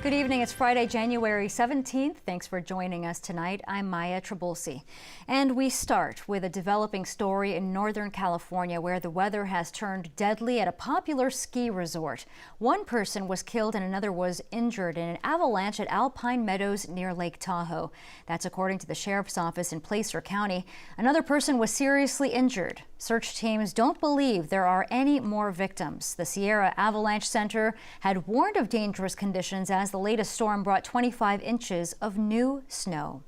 Good evening. It's Friday, January 17th. Thanks for joining us tonight. I'm Maya Trabulsi. And we start with a developing story in Northern California where the weather has turned deadly at a popular ski resort. One person was killed and another was injured in an avalanche at Alpine Meadows near Lake Tahoe. That's according to the sheriff's office in Placer County. Another person was seriously injured. Search teams don't believe there are any more victims. The Sierra Avalanche Center had warned of dangerous conditions as the latest storm brought 25 inches of new snow.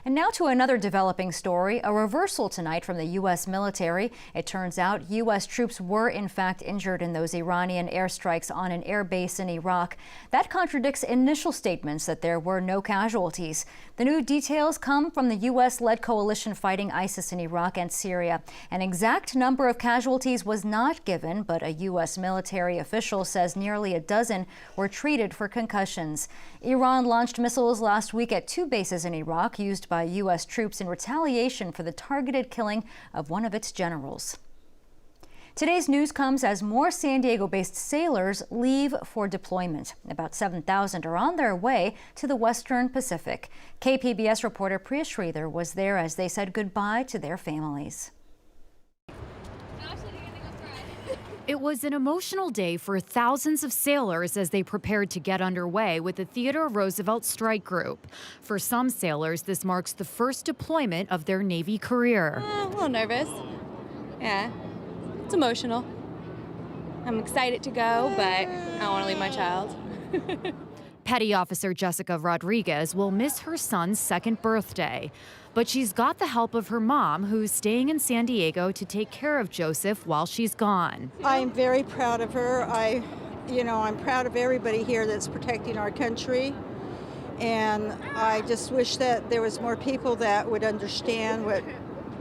And now to another developing story, a reversal tonight from the U.S. military. It turns out U.S. troops were in fact injured in those Iranian airstrikes on an air base in Iraq. That contradicts initial statements that there were no casualties. The new details come from the U.S.-led coalition fighting ISIS in Iraq and Syria. An exact number of casualties was not given, but a U.S. military official says nearly a dozen were treated for concussions. Iran launched missiles last week at two bases in Iraq used by U.S. troops in retaliation for the targeted killing of one of its generals. Today's news comes as more San Diego-based sailors leave for deployment. About 7,000 are on their way to the Western Pacific. KPBS reporter Priya Sridhar was there as they said goodbye to their families. It was an emotional day for thousands of sailors as they prepared to get underway with the Theodore Roosevelt Strike Group. For some sailors, this marks the first deployment of their Navy career. A little nervous. Yeah, it's emotional. I'm excited to go, but I don't want to leave my child. Petty Officer Jessica Rodriguez will miss her son's second birthday. But she's got the help of her mom, who's staying in San Diego to take care of Joseph while she's gone. I'm very proud of her. I'm proud of everybody here that's protecting our country. And I just wish that there was more people that would understand what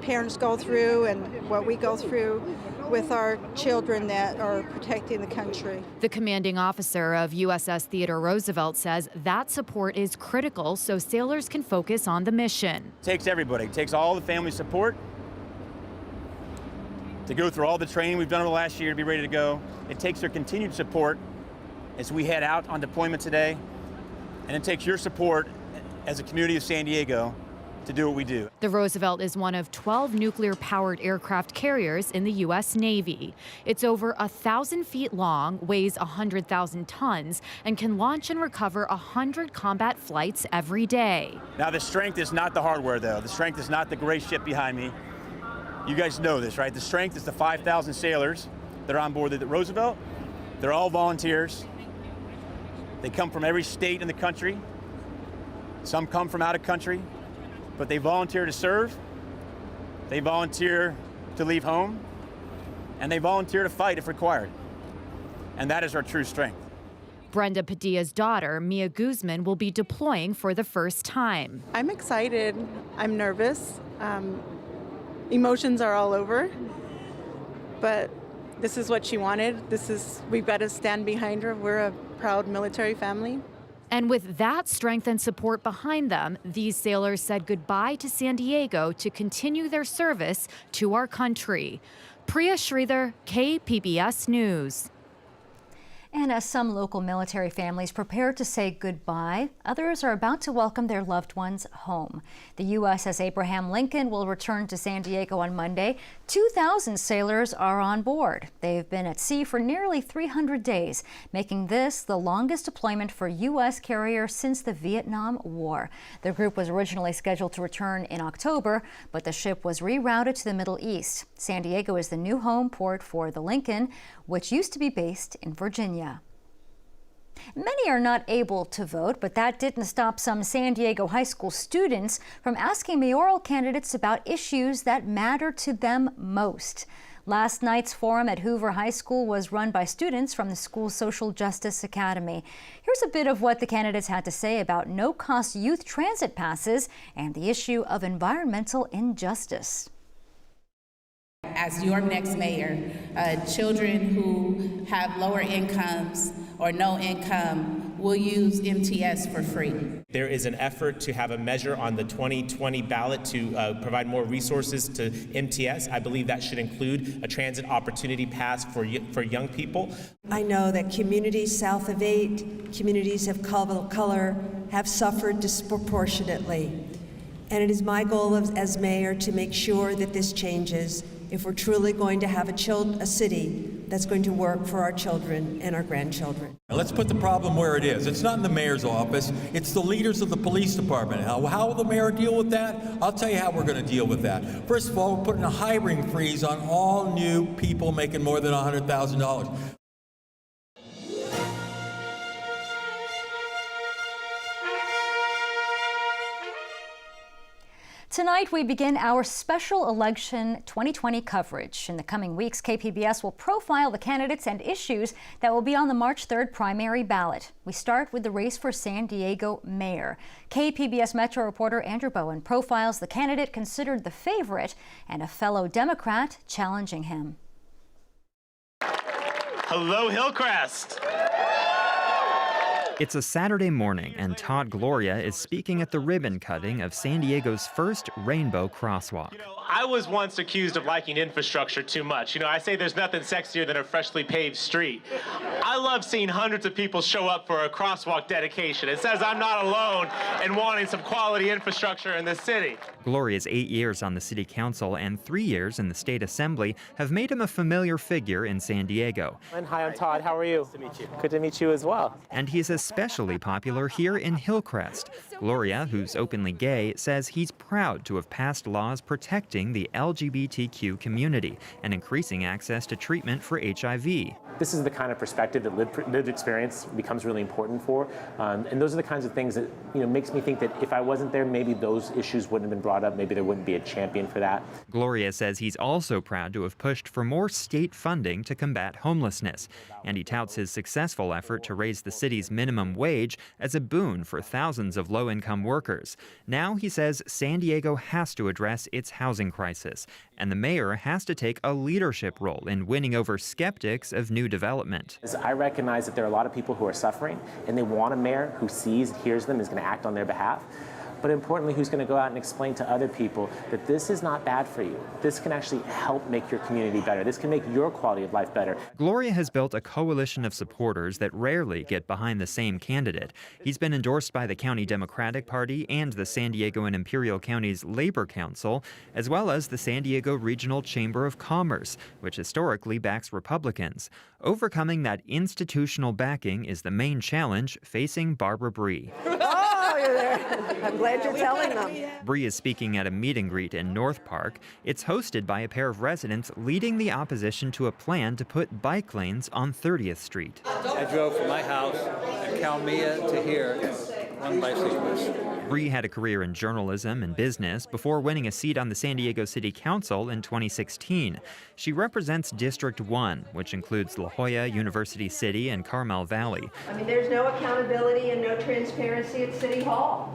parents go through and what we go through with our children that are protecting the country. The commanding officer of USS Theodore Roosevelt says that support is critical so sailors can focus on the mission. It takes everybody. It takes all the family support to go through all the training we've done over the last year to be ready to go. It takes their continued support as we head out on deployment today. And it takes your support as a community of San Diego to do what we do. The Roosevelt is one of 12 nuclear-powered aircraft carriers in the U.S. Navy. It's over 1,000 feet long, weighs 100,000 tons, and can launch and recover 100 combat flights every day. Now, the strength is not the hardware, though. The strength is not the gray ship behind me. You guys know this, right? The strength is the 5,000 sailors that are on board the Roosevelt. They're all volunteers. They come from every state in the country. Some come from out of country. But they volunteer to serve, they volunteer to leave home, and they volunteer to fight if required. And that is our true strength. Brenda Padilla's daughter, Mia Guzman, will be deploying for the first time. I'm excited. I'm nervous. Emotions are all over. But this is what she wanted. We've got to stand behind her. We're a proud military family. And with that strength and support behind them, these sailors said goodbye to San Diego to continue their service to our country. Priya Sridhar, KPBS News. And as some local military families prepare to say goodbye, others are about to welcome their loved ones home. The USS Abraham Lincoln will return to San Diego on Monday. 2,000 sailors are on board. They've been at sea for nearly 300 days, making this the longest deployment for U.S. carrier since the Vietnam War. The group was originally scheduled to return in October, but the ship was rerouted to the Middle East. San Diego is the new home port for the Lincoln, which used to be based in Virginia. Many are not able to vote, but that didn't stop some San Diego high school students from asking mayoral candidates about issues that matter to them most. Last night's forum at Hoover High School was run by students from the school's Social Justice Academy. Here's a bit of what the candidates had to say about no-cost youth transit passes and the issue of environmental injustice. As your next mayor, children who have lower incomes or no income will use MTS for free. There is an effort to have a measure on the 2020 ballot to provide more resources to MTS. I believe that should include a transit opportunity pass for young people. I know that communities south of 8, communities of color, have suffered disproportionately. And it is my goal as mayor to make sure that this changes if we're truly going to have a city that's going to work for our children and our grandchildren. Let's put the problem where it is. It's not in the mayor's office. It's the leaders of the police department. How will the mayor deal with that? I'll tell you how we're going to deal with that. First of all, we're putting a hiring freeze on all new people making more than $100,000. Tonight, we begin our special election 2020 coverage. In the coming weeks, KPBS will profile the candidates and issues that will be on the March 3rd primary ballot. We start with the race for San Diego mayor. KPBS Metro reporter Andrew Bowen profiles the candidate considered the favorite and a fellow Democrat challenging him. Hello, Hillcrest. It's a Saturday morning, and Todd Gloria is speaking at the ribbon cutting of San Diego's first rainbow crosswalk. I was once accused of liking infrastructure too much. I say there's nothing sexier than a freshly paved street. I love seeing hundreds of people show up for a crosswalk dedication. It says I'm not alone in wanting some quality infrastructure in this city. Gloria's 8 years on the city council and 3 years in the state assembly have made him a familiar figure in San Diego. Hi, I'm Todd. How are you? Nice to meet you. Good to meet you as well. And he's especially popular here in Hillcrest. Gloria, who's openly gay, says he's proud to have passed laws protecting the LGBTQ community and increasing access to treatment for HIV. This is the kind of perspective that lived experience becomes really important for, and those are the kinds of things that makes me think that if I wasn't there, maybe those issues wouldn't have been brought up. Maybe there wouldn't be a champion for that. Gloria says he's also proud to have pushed for more state funding to combat homelessness, and he touts his successful effort to raise the city's minimum wage as a boon for thousands of low-income workers. Now he says San Diego has to address its housing crisis, and the mayor has to take a leadership role in winning over skeptics of new development. I recognize that there are a lot of people who are suffering, and they want a mayor who sees, hears them, is going to act on their behalf. But importantly, who's going to go out and explain to other people that this is not bad for you. This can actually help make your community better. This can make your quality of life better. Gloria has built a coalition of supporters that rarely get behind the same candidate. He's been endorsed by the County Democratic Party and the San Diego and Imperial Counties Labor Council, as well as the San Diego Regional Chamber of Commerce, which historically backs Republicans. Overcoming that institutional backing is the main challenge facing Barbara Bree. I'm glad you're telling them. Bree is speaking at a meet and greet in North Park. It's hosted by a pair of residents leading the opposition to a plan to put bike lanes on 30th Street. I drove from my house at Calmia to here, one bicyclist. Bree had a career in journalism and business before winning a seat on the San Diego City Council in 2016. She represents District 1, which includes La Jolla, University City, and Carmel Valley. There's no accountability and no transparency at City Hall.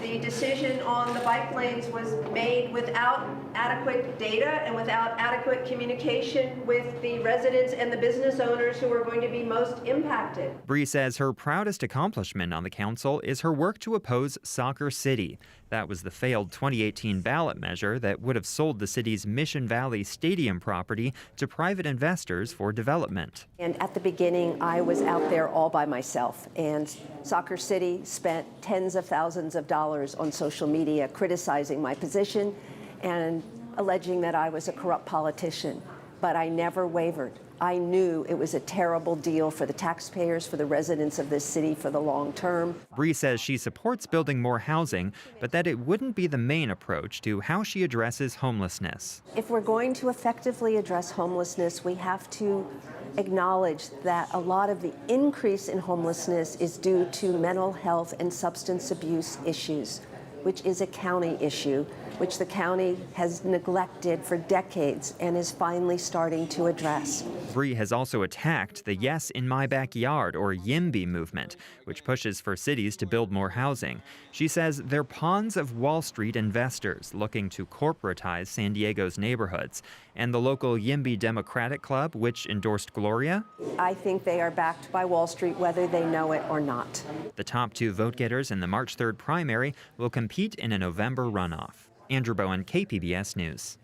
The decision on the bike lanes was made without adequate data and without adequate communication with the residents and the business owners who are going to be most impacted. Bree says her proudest accomplishment on the council is her work to oppose Soccer City. That was the failed 2018 ballot measure that would have sold the city's Mission Valley Stadium property to private investors for development. And at the beginning, I was out there all by myself, and Soccer City spent tens of thousands of dollars on social media criticizing my position and alleging that I was a corrupt politician. But I never wavered. I knew it was a terrible deal for the taxpayers, for the residents of this city for the long term. Bree says she supports building more housing, but that it wouldn't be the main approach to how she addresses homelessness. If we're going to effectively address homelessness, we have to acknowledge that a lot of the increase in homelessness is due to mental health and substance abuse issues. which is a county issue, which the county has neglected for decades and is finally starting to address. Bree has also attacked the Yes in My Backyard, or YIMBY movement, which pushes for cities to build more housing. She says they're pawns of Wall Street investors looking to corporatize San Diego's neighborhoods. And the local YIMBY Democratic Club, which endorsed Gloria, I think they are backed by Wall Street, whether they know it or not. The top two vote-getters in the March 3rd primary will compete in a November runoff. Andrew Bowen, KPBS News.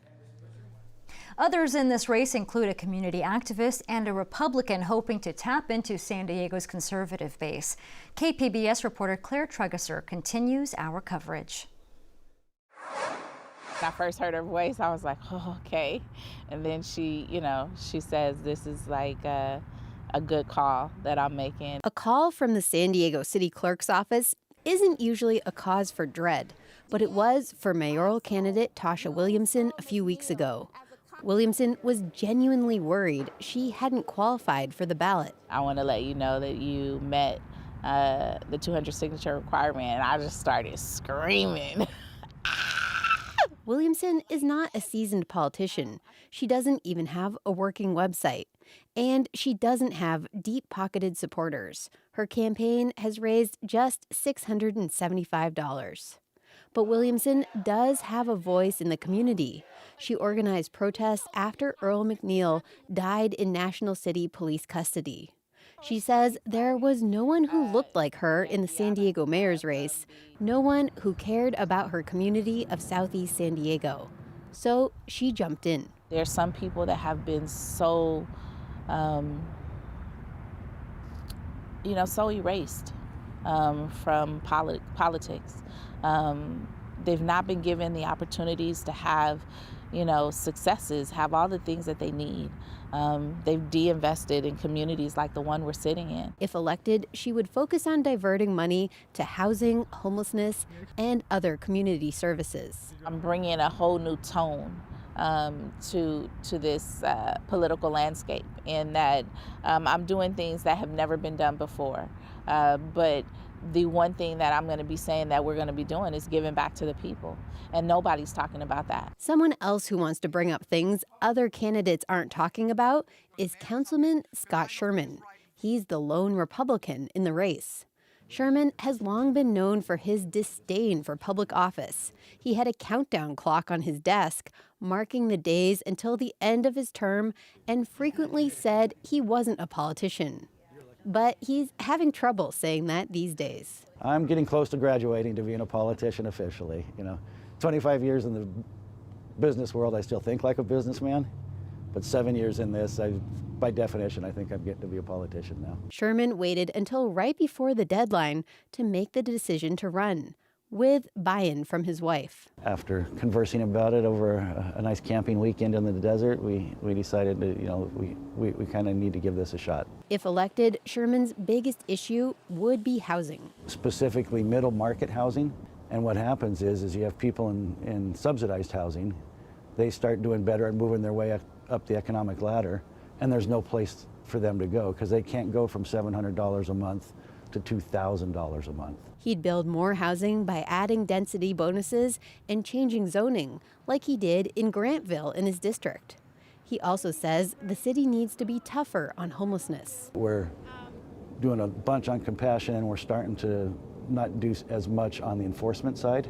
Others in this race include a community activist and a Republican hoping to tap into San Diego's conservative base. KPBS reporter Claire Treacherous continues our coverage. When I first heard her voice, I was like, oh, okay. And then she says this is like a good call that I'm making. A call from the San Diego City Clerk's office isn't usually a cause for dread, but it was for mayoral candidate Tasha Williamson a few weeks ago. Williamson was genuinely worried she hadn't qualified for the ballot. I want to let you know that you met the 200 signature requirement, and I just started screaming. Williamson is not a seasoned politician. She doesn't even have a working website. And she doesn't have deep-pocketed supporters. Her campaign has raised just $675. But Williamson does have a voice in the community. She organized protests after Earl McNeil died in National City police custody. She says there was no one who looked like her in the San Diego mayor's race, no one who cared about her community of Southeast San Diego. So she jumped in. There are some people that have been so erased from politics. They've not been given the opportunities to have, successes, have all the things that they need. They've de-invested in communities like the one we're sitting in. If elected, she would focus on diverting money to housing, homelessness, and other community services. I'm bringing a whole new tone to this political landscape, in that I'm doing things that have never been done before. But the one thing that I'm going to be saying that we're going to be doing is giving back to the people. And nobody's talking about that. Someone else who wants to bring up things other candidates aren't talking about is Councilman Scott Sherman. He's the lone Republican in the race. Sherman has long been known for his disdain for public office. He had a countdown clock on his desk, marking the days until the end of his term, and frequently said he wasn't a politician. But he's having trouble saying that these days. I'm getting close to graduating to being a politician officially. 25 years in the business world, I still think like a businessman. But 7 years in this, by definition, I think I'm getting to be a politician now. Sherman waited until right before the deadline to make the decision to run, with buy-in from his wife. After conversing about it over a nice camping weekend in the desert, we decided that, we kind of need to give this a shot. If elected, Sherman's biggest issue would be housing. Specifically middle market housing. And what happens is you have people in subsidized housing. They start doing better and moving their way up the economic ladder, and there's no place for them to go because they can't go from $700 a month to $2,000 a month. He'd build more housing by adding density bonuses and changing zoning, like he did in Grantville in his district. He also says the city needs to be tougher on homelessness. We're doing a bunch on compassion, and we're starting to not do as much on the enforcement side.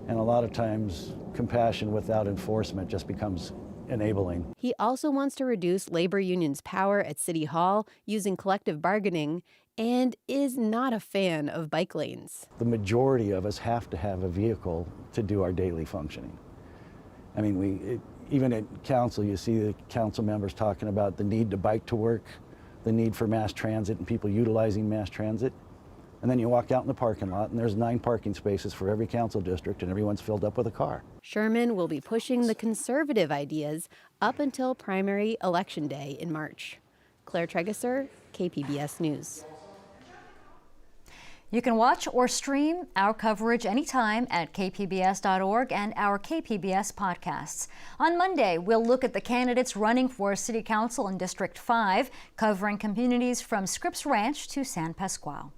And a lot of times, compassion without enforcement just becomes enabling. He also wants to reduce labor unions' power at City Hall using collective bargaining, and is not a fan of bike lanes. The majority of us have to have a vehicle to do our daily functioning. I mean, even at council, you see the council members talking about the need to bike to work, the need for mass transit and people utilizing mass transit. And then you walk out in the parking lot and there's 9 parking spaces for every council district and everyone's filled up with a car. Sherman will be pushing the conservative ideas up until primary election day in March. Claire Treacherous, KPBS News. You can watch or stream our coverage anytime at kpbs.org and our KPBS podcasts. On Monday, we'll look at the candidates running for City Council in District 5, covering communities from Scripps Ranch to San Pasqual.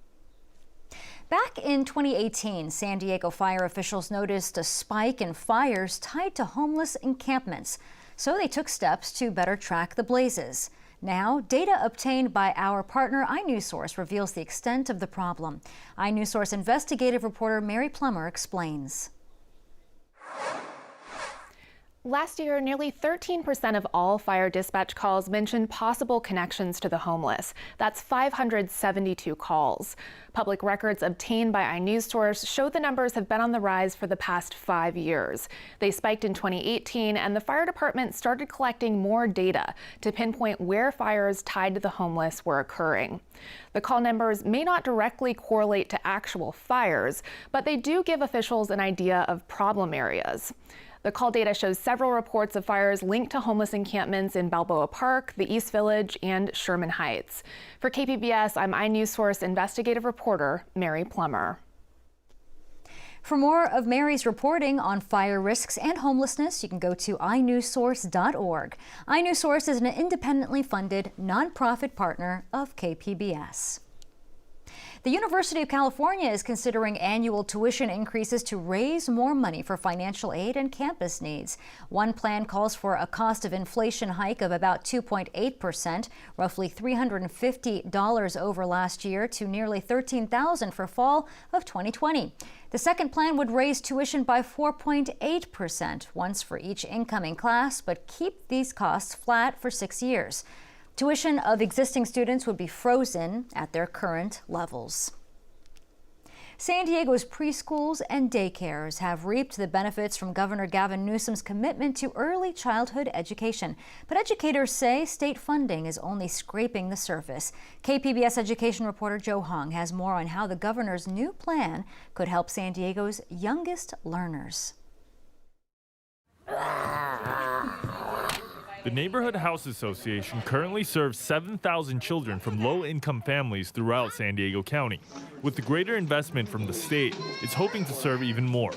Back in 2018, San Diego fire officials noticed a spike in fires tied to homeless encampments, so they took steps to better track the blazes. Now, data obtained by our partner iNewsSource reveals the extent of the problem. iNewsSource investigative reporter Mary Plummer explains. Last year, nearly 13% of all fire dispatch calls mentioned possible connections to the homeless. That's 572 calls. Public records obtained by iNewsSource show the numbers have been on the rise for the past 5 years. They spiked in 2018, and the fire department started collecting more data to pinpoint where fires tied to the homeless were occurring. The call numbers may not directly correlate to actual fires, but they do give officials an idea of problem areas. The call data shows several reports of fires linked to homeless encampments in Balboa Park, the East Village, and Sherman Heights. For KPBS, I'm iNewsSource investigative reporter Mary Plummer. For more of Mary's reporting on fire risks and homelessness, you can go to inewssource.org. iNewsSource is an independently funded nonprofit partner of KPBS. The University of California is considering annual tuition increases to raise more money for financial aid and campus needs. One plan calls for a cost of inflation hike of about 2.8%, roughly $350 over last year to nearly $13,000 for fall of 2020. The second plan would raise tuition by 4.8%, once for each incoming class, but keep these costs flat for 6 years. Tuition of existing students would be frozen at their current levels. San Diego's preschools and daycares have reaped the benefits from Governor Gavin Newsom's commitment to early childhood education. But educators say state funding is only scraping the surface. KPBS education reporter Joe Hong has more on how the governor's new plan could help San Diego's youngest learners. The Neighborhood House Association currently serves 7,000 children from low-income families throughout San Diego County. With the greater investment from the state, it's hoping to serve even more.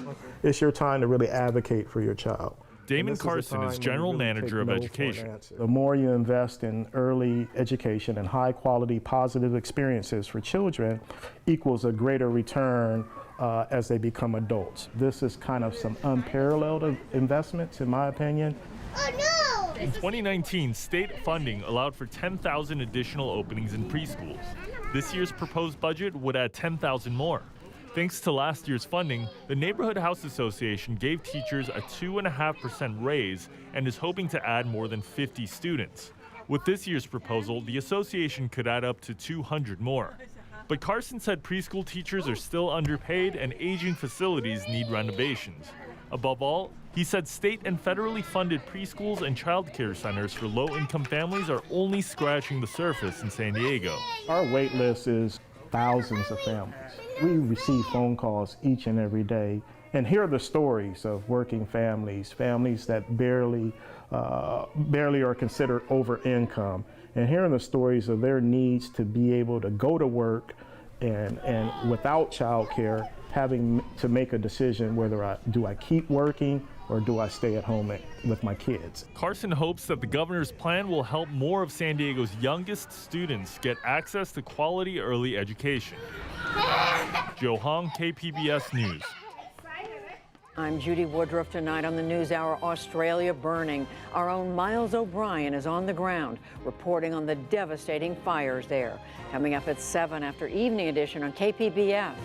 It's your time to really advocate for your child. Damon Carson is General Manager of Education. The more you invest in early education and high-quality, positive experiences for children equals a greater return as they become adults. This is kind of some unparalleled investments, in my opinion. Oh, no! In 2019, state funding allowed for 10,000 additional openings in preschools. This year's proposed budget would add 10,000 more. Thanks to last year's funding, the Neighborhood House Association gave teachers a 2.5% raise and is hoping to add more than 50 students. With this year's proposal, the association could add up to 200 more. But Carson said preschool teachers are still underpaid and aging facilities need renovations. Above all, he said state and federally funded preschools and child care centers for low-income families are only scratching the surface in San Diego. Our wait list is thousands of families. We receive phone calls each and every day and hear the stories of working families, families that barely are considered over income, and hearing the stories of their needs to be able to go to work and without child care, having to make a decision whether do I keep working or do I stay at home with my kids. Carson hopes that the governor's plan will help more of San Diego's youngest students get access to quality early education. Joe Hong, KPBS News. I'm Judy Woodruff. Tonight on the NewsHour, Australia burning. Our own Miles O'Brien is on the ground, reporting on the devastating fires there. Coming up at 7 after Evening Edition on KPBS.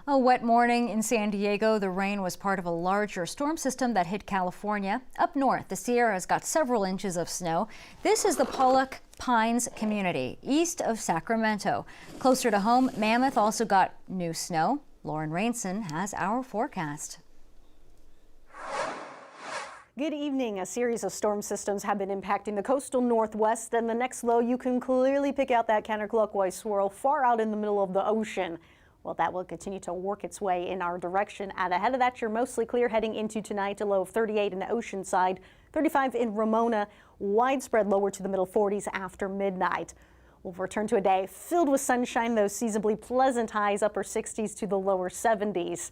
A wet morning in San Diego. The rain was part of a larger storm system that hit California. Up north, the Sierras got several inches of snow. This is the Pollock Pines community, east of Sacramento. Closer to home, Mammoth also got new snow. Lauren Rainson has our forecast. Good evening. A series of storm systems have been impacting the coastal northwest, and the next low, you can clearly pick out that counterclockwise swirl far out in the middle of the ocean. Well, that will continue to work its way in our direction. And ahead of that, you're mostly clear heading into tonight. A low of 38 in the Oceanside, 35 in Ramona, widespread lower to the middle 40s after midnight. We'll return to a day filled with sunshine, those seasonably pleasant highs, upper 60s to the lower 70s.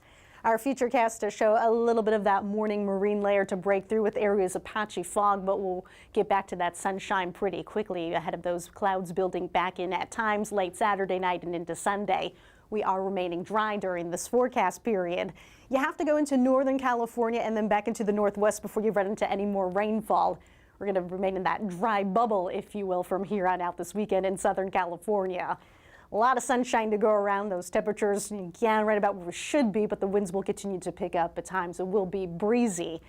Our futurecasters show a little bit of that morning marine layer to break through with areas of patchy fog, but we'll get back to that sunshine pretty quickly ahead of those clouds building back in at times late Saturday night and into Sunday. We are remaining dry during this forecast period. You have to go into Northern California and then back into the Northwest before you run into any more rainfall. We're going to remain in that dry bubble, if you will, from here on out this weekend in Southern California. A lot of sunshine to go around. Those temperatures, again, right about where we should be, but the winds will continue to pick up at times. It will be breezy.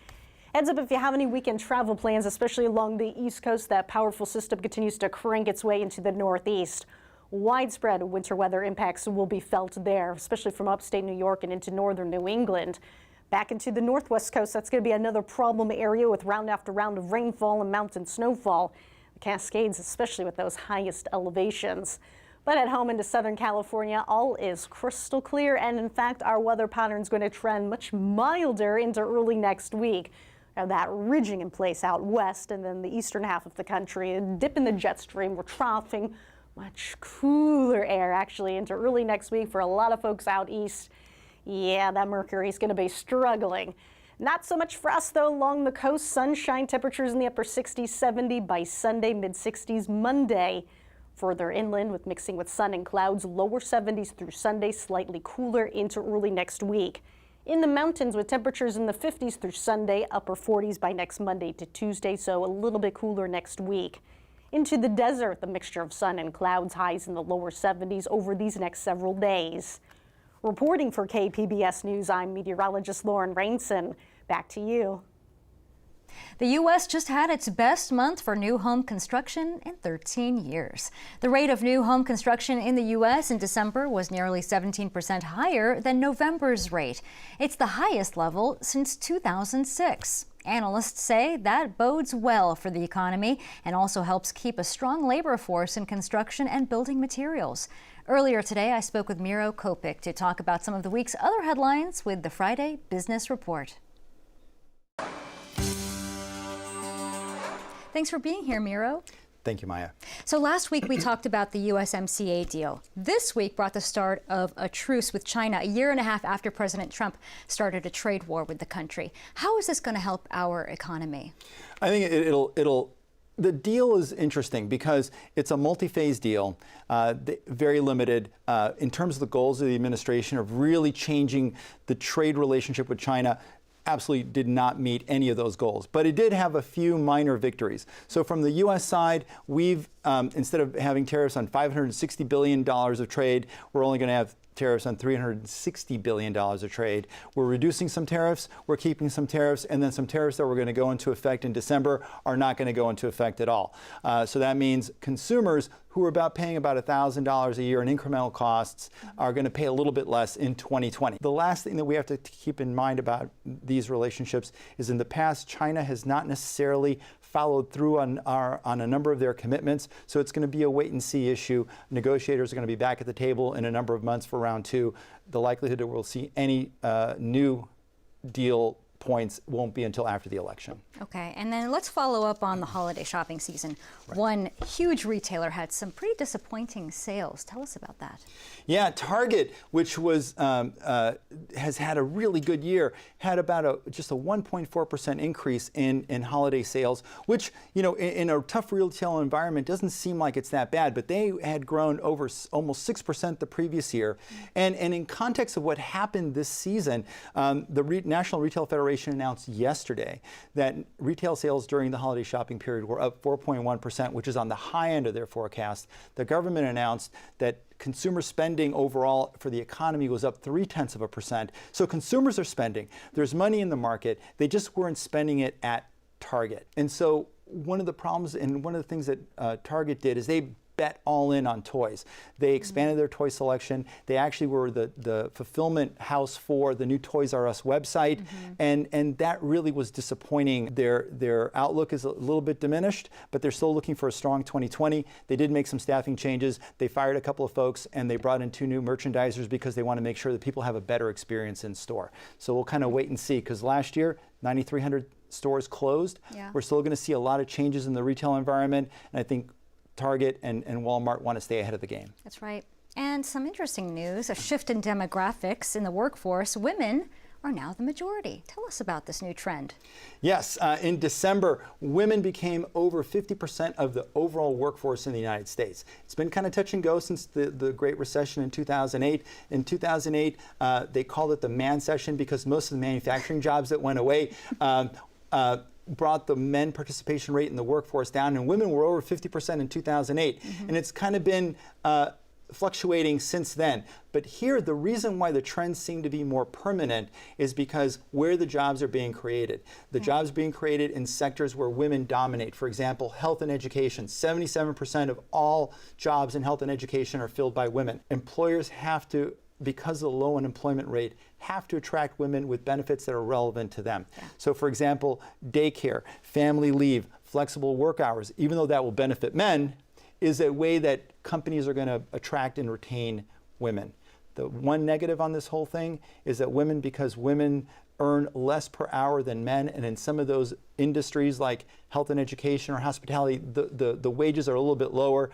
Heads up if you have any weekend travel plans, especially along the East Coast. That powerful system continues to crank its way into the Northeast. Widespread winter weather impacts will be felt there, especially from upstate New York and into northern New England. Back into the Northwest coast, that's going to be another problem area with round after round of rainfall and mountain snowfall. The Cascades, especially with those highest elevations. But at home into Southern California, all is crystal clear, and in fact, our weather pattern is going to trend much milder into early next week. Now, that ridging in place out west and then the eastern half of the country, a dip in the jet stream. We're troughing much cooler air actually into early next week for a lot of folks out east. Yeah, that mercury is going to be struggling. Not so much for us, though, along the coast. Sunshine, temperatures in the upper 60s, 70 by Sunday, mid-60s Monday. Further inland with mixing with sun and clouds, lower 70s through Sunday, slightly cooler into early next week. In the mountains with temperatures in the 50s through Sunday, upper 40s by next Monday to Tuesday, so a little bit cooler next week. Into the desert, the mixture of sun and clouds, highs in the lower 70s over these next several days. Reporting for KPBS News, I'm meteorologist Lauren Rainson. Back to you. The U.S. just had its best month for new home construction in 13 years. The rate of new home construction in the U.S. in December was nearly 17% higher than November's rate. It's the highest level since 2006. Analysts say that bodes well for the economy and also helps keep a strong labor force in construction and building materials. Earlier today, I spoke with Miro Kopik to talk about some of the week's other headlines with the Friday Business Report. Thanks for being here, Miro. Thank you, Maya. So last week we talked about the USMCA deal. This week brought the start of a truce with China a year and a half after President Trump started a trade war with the country. How is this going to help our economy? I think the deal is interesting because it's a multi-phase deal, very limited in terms of the goals of the administration of really changing the trade relationship with China. Absolutely did not meet any of those goals, but it did have a few minor victories. So from the U.S. side, we've instead of having tariffs on $560 billion of trade, we're only going to have tariffs on $360 billion of trade. We're reducing some tariffs, we're keeping some tariffs, and then some tariffs that were going to go into effect in December are not going to go into effect at all. So that means consumers who are paying about $1,000 a year in incremental costs are going to pay a little bit less in 2020. The last thing that we have to keep in mind about these relationships is in the past, China has not necessarily followed through on a number of their commitments. So it's going to be a wait and see issue. Negotiators are going to be back at the table in a number of months for round two. The likelihood that we'll see any new deal points won't be until after the election. Okay, and then let's follow up on the holiday shopping season. Right. One huge retailer had some pretty disappointing sales. Tell us about that. Yeah, Target, which was has had a really good year, had about just a 1.4% increase in holiday sales, which, you know, in a tough retail environment doesn't seem like it's that bad, but they had grown over almost 6% the previous year. And in context of what happened this season, the National Retail Federation announced yesterday that retail sales during the holiday shopping period were up 4.1%, which is on the high end of their forecast. The government announced that consumer spending overall for the economy was up 0.3%. So consumers are spending. There's money in the market. They just weren't spending it at Target. And so one of the problems and one of the things that Target did is they bet all in on toys. They expanded their toy selection. They actually were the fulfillment house for the new Toys R Us website, and that really was disappointing. Their outlook is a little bit diminished, but they're still looking for a strong 2020. They did make some staffing changes. They fired a couple of folks, and they brought in 2 new merchandisers because they want to make sure that people have a better experience in store. So we'll kind of wait and see, because last year, 9,300 stores closed. Yeah. We're still going to see a lot of changes in the retail environment, and I think Target and Walmart want to stay ahead of the game. That's right. And some interesting news, a shift in demographics in the workforce. Women are now the majority. Tell us about this new trend. Yes, in December, women became over 50% of the overall workforce in the United States. It's been kind of touch and go since the Great Recession in 2008. In 2008, they called it the man session because most of the manufacturing jobs that went away brought the men participation rate in the workforce down, and women were over 50% in 2008. And it's kind of been fluctuating since then. But here, the reason why the trends seem to be more permanent is because where the jobs are being created. The jobs being created in sectors where women dominate. For example, health and education. 77% of all jobs in health and education are filled by women. Employers have to, because of the low unemployment rate, have to attract women with benefits that are relevant to them. So for example, daycare, family leave, flexible work hours, even though that will benefit men, is a way that companies are going to attract and retain women. The one negative on this whole thing is that women, because women earn less per hour than men, and in some of those industries like health and education or hospitality, the wages are a little bit lower.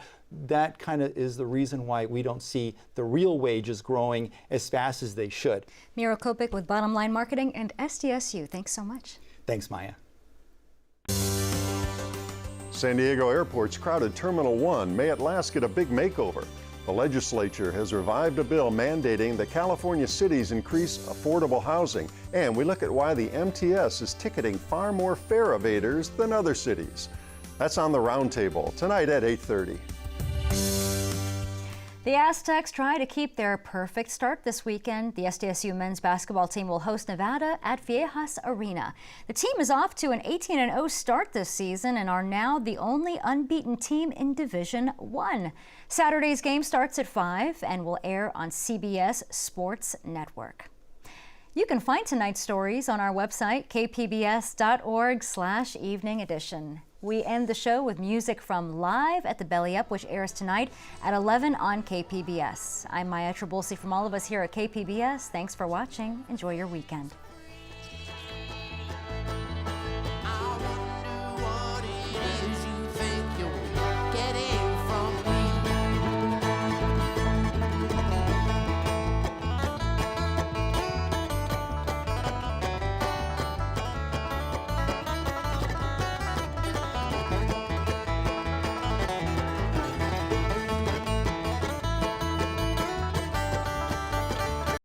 That kind of is the reason why we don't see the real wages growing as fast as they should. Mira Kopik with Bottom Line Marketing and SDSU. Thanks so much. Thanks, Maya. San Diego Airport's crowded Terminal 1 may at last get a big makeover. The legislature has revived a bill mandating that California cities increase affordable housing, and we look at why the MTS is ticketing far more fare evaders than other cities. That's on the Roundtable tonight at 8:30. The Aztecs try to keep their perfect start this weekend. The SDSU men's basketball team will host Nevada at Viejas Arena. The team is off to an 18-0 start this season and are now the only unbeaten team in Division I. Saturday's game starts at 5 and will air on CBS Sports Network. You can find tonight's stories on our website, kpbs.org/evening edition. We end the show with music from Live at the Belly Up, which airs tonight at 11 on KPBS. I'm Maya Trabulsi from all of us here at KPBS. Thanks for watching. Enjoy your weekend.